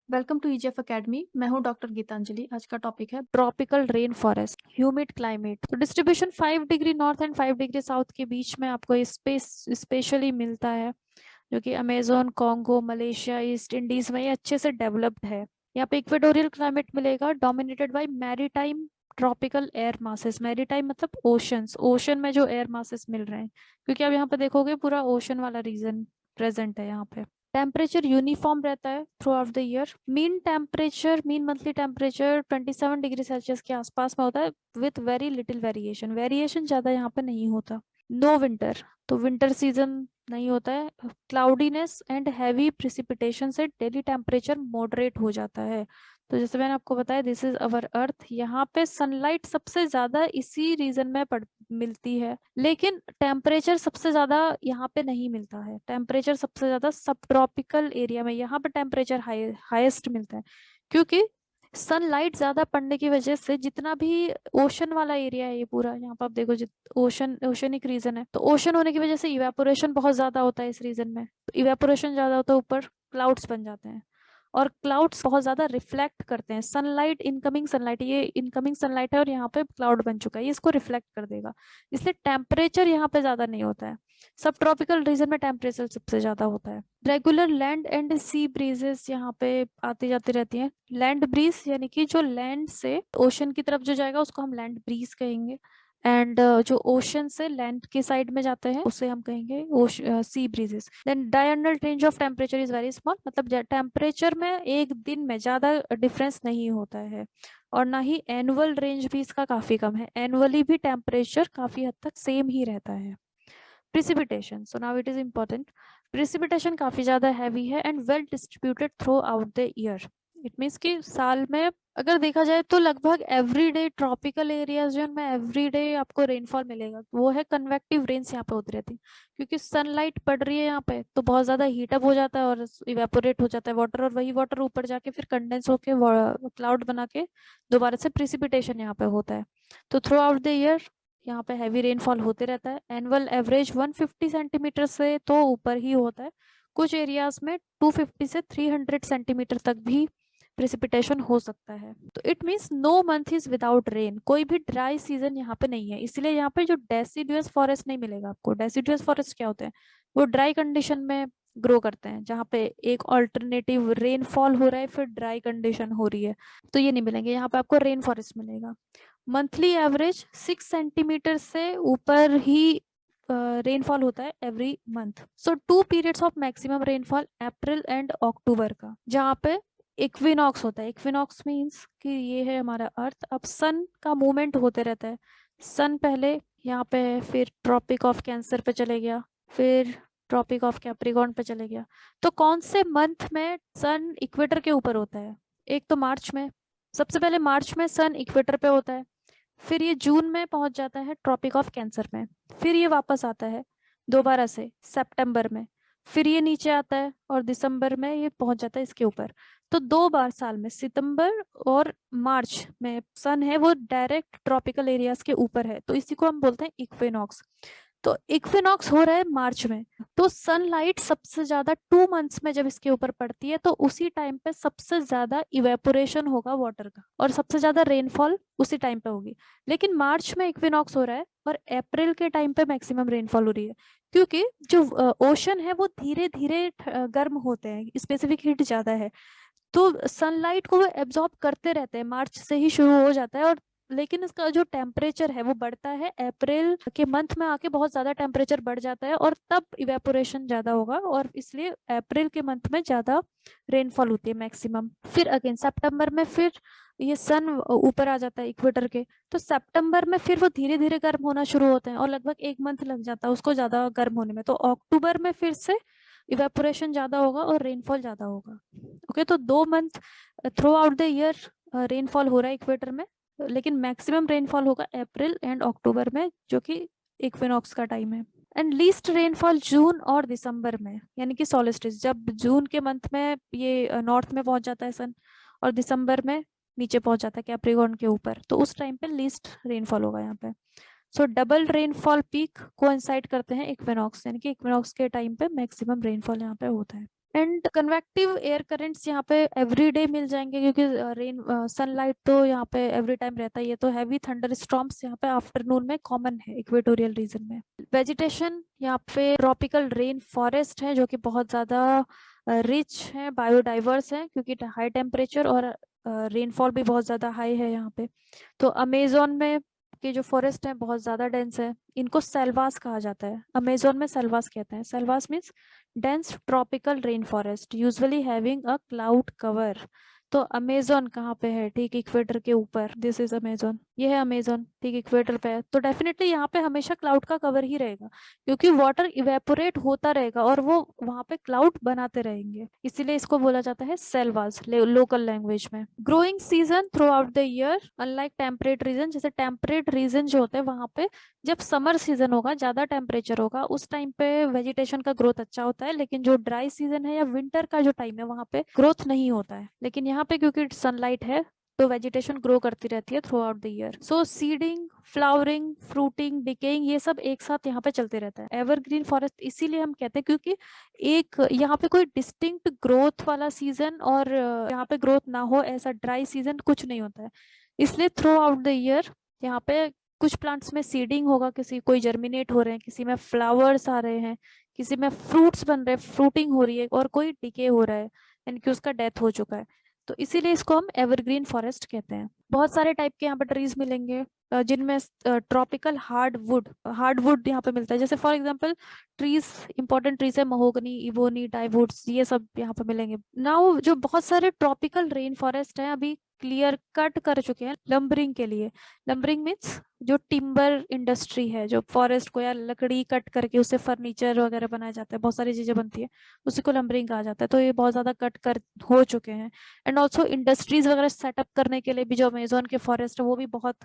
Welcome to EGF academy. मैं हूं doctor Geetanjali. आज का टॉपिक है tropical rain forest humid climate. तो distribution 5 degree north and 5 degree south के बीच में आपको स्पेशली मिलता है, जो कि Amazon, Congo, Malaysia, East Indies में ये अच्छे से डेवलप्ड है। यहाँ पे इक्वेटोरियल क्लाइमेट मिलेगा dominated by maritime tropical air masses. Maritime मतलब ओशंस, ओशन में जो एयर मासेस मिल रहे हैं, क्योंकि आप यहाँ पे देखोगे पूरा ओशन वाला रीजन प्रेजेंट है यहाँ पे। टेम्परेचर यूनिफॉर्म रहता है through out the year. Mean monthly temperature 27 degree Celsius के आसपास में होता है with very little variation. Variation ज्यादा यहाँ पे नहीं होता। नो विंटर, तो विंटर सीजन नहीं होता है। क्लाउडीनेस एंड हैवी प्रिसिपिटेशन से डेली टेम्परेचर मॉडरेट हो जाता है। तो जैसे मैंने आपको बताया, दिस इज अवर अर्थ। यहाँ पे सनलाइट सबसे ज्यादा इसी रीजन में मिलती है, लेकिन टेम्परेचर सबसे ज्यादा यहाँ पे नहीं मिलता है। टेम्परेचर सबसे ज्यादा सब ट्रॉपिकल एरिया में यहाँ पे टेम्परेचर हाईएस्ट मिलता है, क्योंकि सनलाइट ज्यादा पड़ने की वजह से जितना भी ओशन वाला एरिया है, ये पूरा यहाँ पर आप देखो, ओशनिक रीजन है, तो ओशन होने की वजह से इवेपोरेशन बहुत ज्यादा होता है इस रीजन में। तो इवेपोरेशन ज्यादा होता है, ऊपर क्लाउड्स बन जाते हैं, और क्लाउड्स बहुत ज्यादा रिफ्लेक्ट करते हैं सनलाइट। इनकमिंग सनलाइट, ये इनकमिंग सनलाइट है और यहाँ पे क्लाउड बन चुका है, ये इसको रिफ्लेक्ट कर देगा। इसलिए टेम्परेचर यहाँ पे ज्यादा नहीं होता है। सब ट्रॉपिकल रीजन में टेम्परेचर सबसे ज्यादा होता है। Regular land and sea breezes यहाँ पे आती जाती रहती हैं। लैंड ब्रीज यानी कि जो लैंड से ओशन की तरफ जो जाएगा उसको हम लैंड ब्रीज कहेंगे, एंड जो ओशन से लैंड के साइड में जाते हैं उसे हम कहेंगे sea breezes. Then diurnal range of temperature is very small, मतलब टेम्परेचर में एक दिन में ज्यादा डिफरेंस नहीं होता है, और ना ही एनुअल रेंज भी इसका काफी कम है। एनुअली भी टेम्परेचर काफी हद तक सेम ही रहता है। Precipitation, so now it is important. Precipitation काफी ज्यादा हैवी है and well distributed through out the year. It means कि साल में अगर देखा जाए तो लगभग एवरीडे ट्रॉपिकल एरियाज जो में एवरीडे आपको रेनफॉल मिलेगा। वो है कन्वेक्टिव रेन्स यहाँ पे होती रहती है, क्योंकि सनलाइट पड़ रही है यहाँ पे तो बहुत ज्यादा हीटअप हो जाता है और इवेपोरेट हो जाता है वाटर, और वही वाटर ऊपर जाके फिर कंडेंस होके क्लाउड बना के दोबारा से प्रिसिपिटेशन यहाँ पे होता है। तो थ्रू आउट द ईयर यहाँ पे हैवी रेनफॉल होते रहता है। एनुअल एवरेज 150 सेंटीमीटर से तो ऊपर ही होता है। कुछ एरियाज में 250 से 300 सेंटीमीटर तक भी प्रेसिपिटेशन हो सकता है। तो it means no month is without rain. कोई भी ड्राई सीजन यहाँ पे नहीं है, इसलिए यहाँ पे जो डेसिडुअस फॉरेस्ट नहीं मिलेगा आपको। डेसिडुअस फॉरेस्ट क्या होते हैं? वो ड्राई कंडीशन में ग्रो करते हैं, जहाँ पे एक ऑल्टरनेटिव रेनफॉल हो रहा है फिर ड्राई कंडीशन हो रही है, तो ये नहीं मिलेंगे। यहाँ पे आपको रेन फॉरेस्ट मिलेगा। मंथली एवरेज 6 सेंटीमीटर से ऊपर ही रेनफॉल होता है every month. So 2 periods of maximum rainfall, April and October का, जहाँ पे इक्विनॉक्स होता है। इक्विनॉक्स मीन्स कि ये है हमारा अर्थ, अब सन का मूवमेंट होते रहता है। सन पहले यहाँ पे है, फिर ट्रॉपिक ऑफ कैंसर पे चले गया, फिर ट्रॉपिक ऑफ कैप्रिकॉर्न पे चले गया। तो कौन से मंथ में सन इक्वेटर के ऊपर होता है? एक तो मार्च में, सबसे पहले मार्च में सन इक्वेटर पे होता है, फिर ये जून में पहुंच जाता है ट्रॉपिक ऑफ कैंसर में, फिर ये वापस आता है दोबारा से सितंबर में, फिर ये नीचे आता है और दिसंबर में ये पहुंच जाता है इसके ऊपर। तो 2 बार साल में, सितंबर और मार्च में सन है वो डायरेक्ट ट्रॉपिकल एरियाज के ऊपर है, तो इसी को हम बोलते हैं इक्विनॉक्स। तो इक्विनॉक्स हो रहा है मार्च में, तो सनलाइट सबसे ज्यादा 2 मंथ्स में जब इसके ऊपर पड़ती है तो उसी टाइम पे सबसे ज्यादा इवेपोरेशन होगा वाटर का, और सबसे ज्यादा रेनफॉल उसी टाइम पे होगी। लेकिन मार्च में इक्विनॉक्स हो रहा है और अप्रैल के टाइम पे मैक्सिमम रेनफॉल हो रही है, क्योंकि जो ओशन है वो धीरे धीरे गर्म होते हैं, स्पेसिफिक हीट ज्यादा है, तो सनलाइट को वो एब्जॉर्ब करते रहते हैं। मार्च से ही शुरू हो जाता है, और लेकिन इसका जो टेम्परेचर है वो बढ़ता है अप्रैल के मंथ में आके, बहुत ज्यादा टेम्परेचर बढ़ जाता है और तब इवेपोरेशन ज्यादा होगा, और इसलिए अप्रैल के मंथ में ज्यादा रेनफॉल होती है मैक्सिमम। फिर अगेन सितंबर में फिर ये सन ऊपर आ जाता है इक्वेटर के, तो सितंबर में फिर वो धीरे धीरे गर्म होना शुरू होते हैं और लगभग 1 मंथ लग जाता है उसको ज्यादा गर्म होने में। तो अक्टूबर में फिर से इवेपोरेशन ज्यादा होगा और रेनफॉल ज्यादा होगा। ओके, तो 2 month through out the year rainfall हो रहा है इक्वेटर में, लेकिन मैक्सिमम रेनफॉल होगा अप्रैल एंड अक्टूबर में, जो कि इक्विनॉक्स का टाइम है। एंड लीस्ट रेनफॉल जून और दिसंबर में, यानी कि सोलिस्टिस, जब जून के मंथ में ये नॉर्थ में पहुंच जाता है सन, और दिसंबर में नीचे पहुंच जाता है कैप्रिकॉर्न के ऊपर, तो उस टाइम पे लीस्ट रेनफॉल होगा यहाँ पे। सो डबल रेनफॉल पीक कोइंसाइड करते हैं इक्विनॉक्स, यानी कि इक्विनॉक्स के टाइम पे मैक्सिमम रेनफॉल यहाँ पे होता है। एंड कन्वेक्टिव एयर करंट्स यहाँ पे एवरीडे मिल जाएंगे, क्योंकि रेन सनलाइट तो यहाँ पे एवरी टाइम रहता ही है। तो हैवी थंडर स्टॉर्म्स यहाँ पे आफ्टरनून में कॉमन है इक्वेटोरियल रीजन में। वेजिटेशन यहाँ पे ट्रॉपिकल रेन फॉरेस्ट है, जो कि बहुत ज्यादा रिच है, बायोडाइवर्स है, क्योंकि हाई टेम्परेचर और रेनफॉल भी बहुत ज्यादा हाई है यहाँ पे। तो अमेजोन में के जो फॉरेस्ट है बहुत ज्यादा डेंस है। इनको सेल्वास कहा जाता है, अमेजोन में सेल्वास कहते हैं। Selvas means dense tropical rainforest usually having a cloud cover। तो अमेजोन कहाँ पे है? ठीक इक्वेटर के ऊपर। दिस इज अमेजोन, ये है अमेजोन, ठीक इक्वेटर पे है। तो डेफिनेटली यहाँ पे हमेशा क्लाउड का कवर ही रहेगा, क्योंकि वाटर इवेपोरेट होता रहेगा और वो वहां पे क्लाउड बनाते रहेंगे, इसीलिए इसको बोला जाता है सेल्वास लोकल लैंग्वेज में। Growing season through out the year unlike temperate region, जैसे टेम्परेट रीजन जो होते हैं वहां पे जब समर सीजन होगा, ज्यादा टेम्परेचर होगा, उस टाइम पे वेजिटेशन का ग्रोथ अच्छा होता है। लेकिन जो ड्राई सीजन है या विंटर का जो टाइम है वहां पे ग्रोथ नहीं होता है। लेकिन यहाँ पे क्योंकि सनलाइट है तो वेजिटेशन ग्रो करती रहती है through out the year. So seeding, flowering, fruiting, decaying, ये सब एक साथ यहाँ पे चलते रहता है। एवरग्रीन फॉरेस्ट इसीलिए हम कहते हैं क्योंकि एक यहाँ पे कोई डिस्टिंक्ट ग्रोथ वाला सीजन और यहाँ पे ग्रोथ ना हो ऐसा ड्राई सीजन कुछ नहीं होता है। इसलिए थ्रू आउट द ईयर यहाँ पे कुछ प्लांट्स में सीडिंग होगा, किसी कोई जर्मिनेट हो रहे हैं, किसी में फ्लावर्स आ रहे हैं, किसी में फ्रूट्स बन रहे हैं, फ्रूटिंग हो रही है, और कोई डिके हो रहा है यानी कि उसका डेथ हो चुका है। तो इसीलिए इसको हम एवरग्रीन फॉरेस्ट कहते हैं। बहुत सारे टाइप के यहाँ पे ट्रीज मिलेंगे, जिनमें ट्रॉपिकल हार्डवुड यहाँ पे मिलता है। जैसे for example trees, important trees है महोगनी, इवोनी, डाइवुड्स, ये सब यहाँ पे मिलेंगे। नाउ जो बहुत सारे ट्रॉपिकल रेन फॉरेस्ट हैं अभी क्लियर कट कर चुके हैं लंबरिंग के लिए। लंबरिंग मीन्स जो टिम्बर इंडस्ट्री है, जो फॉरेस्ट को या लकड़ी कट करके उससे फर्नीचर वगैरह बनाया जाता है, बहुत सारी चीजें बनती है, उसी को लंबरिंग कहा जाता है। तो ये बहुत ज्यादा कट कर हो चुके हैं। एंड ऑल्सो इंडस्ट्रीज वगैरह सेटअप करने के लिए भी जो अमेजोन के फॉरेस्ट है वो भी बहुत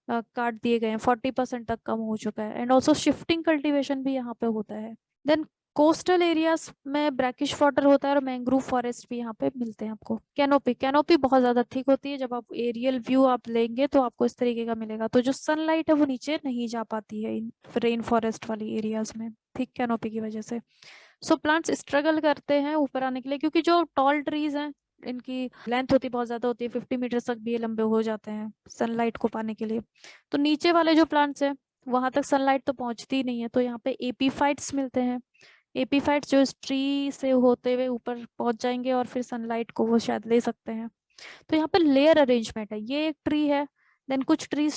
काट दिए गए हैं, 40% तक कम हो चुका है। एंड ऑल्सो शिफ्टिंग कल्टीवेशन भी यहाँ पे होता है। देन कोस्टल एरियाज में ब्रैकिश वाटर होता है और मैंग्रोव फॉरेस्ट भी यहाँ पे मिलते हैं आपको। कैनोपी, कैनोपी बहुत ज्यादा थिक होती है, जब आप एरियल व्यू आप लेंगे तो आपको इस तरीके का मिलेगा। तो जो सनलाइट है वो नीचे नहीं जा पाती है इन रेन फॉरेस्ट वाली एरियाज में, थिक कैनोपी की वजह से। सो प्लांट्स स्ट्रगल करते हैं ऊपर आने के लिए, क्योंकि जो टॉल ट्रीज हैं इनकी लेंथ होती बहुत ज्यादा होती है, 50 मीटर तक भी ये लंबे हो जाते हैं सनलाइट को पाने के लिए। तो नीचे वाले जो प्लांट्स हैं वहां तक सनलाइट तो पहुंचती ही नहीं है, तो यहाँ पे एपीफाइट्स मिलते हैं। एपीफाइट्स जो इस ट्री से होते हुए ऊपर पहुंच जाएंगे और फिर सनलाइट को वो शायद ले सकते हैं। तो यहाँ पे लेयर अरेंजमेंट है। ये एक ट्री है, देन कुछ ट्रीज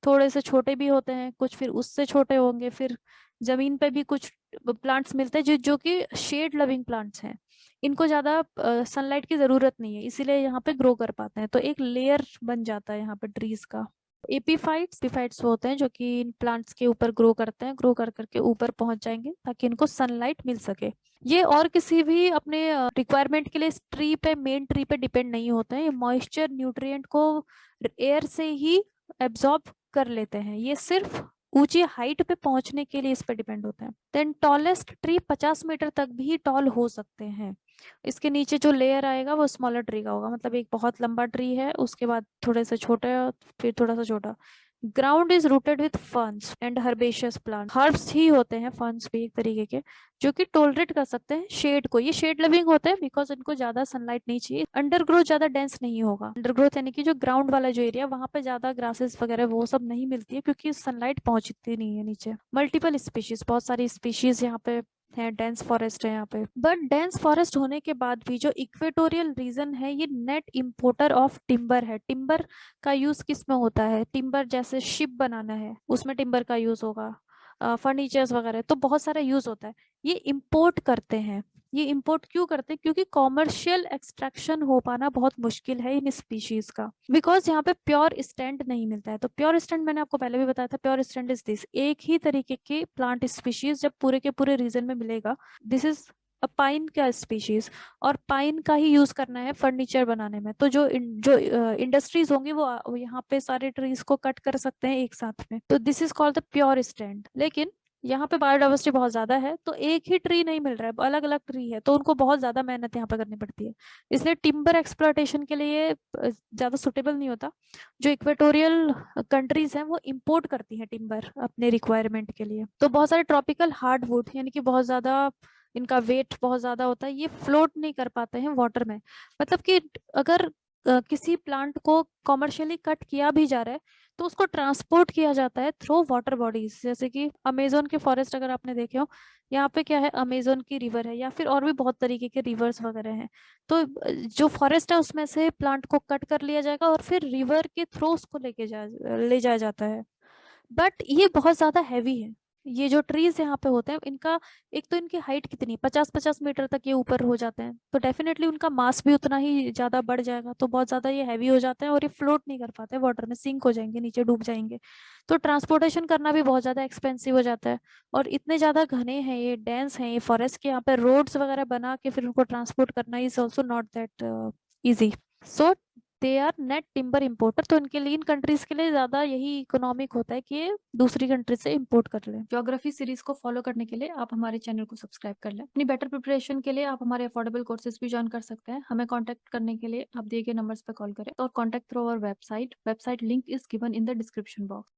थोड़े से छोटे भी होते हैं, कुछ फिर उससे छोटे होंगे, फिर जमीन पे भी कुछ प्लांट्स मिलते हैं जो कि शेड लविंग प्लांट्स हैं। इनको ज्यादा सनलाइट की जरूरत नहीं है, इसीलिए यहाँ पे ग्रो कर पाते हैं। तो एक लेयर बन जाता है यहाँ पे ट्रीज का। एपीफाइट्स वो होते हैं जो कि इन प्लांट्स के ऊपर ग्रो करते हैं, ग्रो कर करके ऊपर पहुंच जाएंगे ताकि इनको सनलाइट मिल सके। ये और किसी भी अपने रिक्वायरमेंट के लिए इस ट्री पे, मेन ट्री पे डिपेंड नहीं होते हैं। ये मॉइस्चर न्यूट्रिएंट को एयर से ही एब्जॉर्ब कर लेते हैं, ये सिर्फ ऊंची हाइट पे पहुंचने के लिए इस पे डिपेंड होते हैं। देन टॉलेस्ट ट्री 50 मीटर तक भी टॉल हो सकते हैं। इसके नीचे जो लेयर आएगा वो स्मॉलर ट्री का होगा, मतलब एक बहुत लंबा ट्री है, उसके बाद थोड़े से छोटे, फिर थोड़ा सा छोटा। Ground is rooted with ferns and herbaceous plant, herbs ही होते हैं, फर्न्स भी एक तरीके के, जो कि टोलरेट कर सकते हैं शेड को। ये शेड लिविंग होते हैं बिकॉज इनको ज्यादा सनलाइट नहीं चाहिए। अंडरग्रोथ ज्यादा डेंस नहीं होगा। अंडरग्रोथ यानी कि जो ग्राउंड वाला जो एरिया, वहां पे ज्यादा ग्रासेस वगैरह वो सब नहीं मिलती है, क्योंकि सनलाइट पहुंचती नहीं है नीचे। मल्टीपल स्पीशीज, बहुत सारी स्पीशीज यहाँ पे है, डेंस फॉरेस्ट है यहाँ पे। बट डेंस फॉरेस्ट होने के बाद भी जो इक्वेटोरियल रीजन है ये नेट इंपोर्टर ऑफ टिम्बर है। टिम्बर का यूज किस में होता है? टिम्बर जैसे शिप बनाना है उसमें टिम्बर का यूज होगा, फर्नीचर्स वगैरह, तो बहुत सारा यूज होता है। ये इंपोर्ट करते हैं। ये इंपोर्ट क्यों करते हैं? क्योंकि कॉमर्शियल एक्सट्रैक्शन हो पाना बहुत मुश्किल है इन स्पीशीज का, बिकॉज यहाँ पे प्योर स्टैंड नहीं मिलता है। तो प्योर स्टैंड मैंने आपको पहले भी बताया था, प्योर स्टैंड इज दिस, एक ही तरीके के प्लांट स्पीशीज जब पूरे के पूरे रीजन में मिलेगा, दिस इज पाइन का स्पीशीज, और पाइन का ही यूज करना है फर्नीचर बनाने में। तो जो इंडस्ट्रीज होंगी वो यहाँ पे सारे ट्रीज को कट कर सकते हैं एक साथ में, तो this is called the pure stand. लेकिन यहाँ पे बायोडाइवर्सिटी बहुत ज्यादा है, तो एक ही ट्री नहीं मिल रहा है, अलग अलग ट्री है, तो उनको बहुत ज्यादा मेहनत यहाँ पे करनी पड़ती है। इसलिए टिम्बर एक्सप्लॉयटेशन के लिए ज्यादा सुटेबल नहीं होता। जो इक्वेटोरियल कंट्रीज हैं वो इंपोर्ट करती हैं टिम्बर अपने रिक्वायरमेंट के लिए। तो बहुत सारे ट्रॉपिकल हार्डवुड यानी कि बहुत ज्यादा इनका वेट बहुत ज्यादा होता है, ये फ्लोट नहीं कर पाते हैं वाटर में। मतलब कि अगर किसी प्लांट को कॉमर्शियली कट किया भी जा रहा है तो उसको ट्रांसपोर्ट किया जाता है थ्रू वाटर बॉडीज, जैसे कि अमेजोन के फॉरेस्ट अगर आपने देखे हो, यहाँ पे क्या है, अमेजोन की रिवर है या फिर और भी बहुत तरीके के रिवर्स वगैरह हैं। तो जो फॉरेस्ट है उसमें से प्लांट को कट कर लिया जाएगा और फिर रिवर के थ्रू उसको ले जाया जाता है। बट ये बहुत ज्यादा हैवी है। ये जो ट्रीज यहाँ पे होते हैं इनका, एक तो इनकी हाइट कितनी, 50-50 मीटर तक ये ऊपर हो जाते हैं, तो डेफिनेटली उनका मास भी उतना ही ज्यादा बढ़ जाएगा, तो बहुत ज्यादा ये हैवी हो जाते हैं और ये फ्लोट नहीं कर पाते, वाटर में सिंक हो जाएंगे, नीचे डूब जाएंगे। तो ट्रांसपोर्टेशन करना भी बहुत ज्यादा एक्सपेंसिव हो जाता है। और इतने ज्यादा घने हैं ये, डेंस हैं ये फॉरेस्ट के, यहाँ पे रोड्स वगैरह बना के फिर उनको ट्रांसपोर्ट करना is also not that easy. So they are net timber importer, तो इनके लिए, इन कंट्रीज के लिए ज्यादा यही इकोनॉमिक होता है कि ये दूसरी कंट्री से इम्पोर्ट कर ले। ज्योग्राफी सीरीज को फॉलो करने के लिए आप हमारे चैनल को सब्सक्राइब कर लें। अपनी बेटर प्रिपरेशन के लिए आप हमारे अफोर्डेबल कोर्सेज भी ज्वाइन कर सकते हैं। हमें कॉन्टैक्ट करने के लिए आप दिए गए नंबर्स पर कॉल करें और contact through our website link is given in the description box.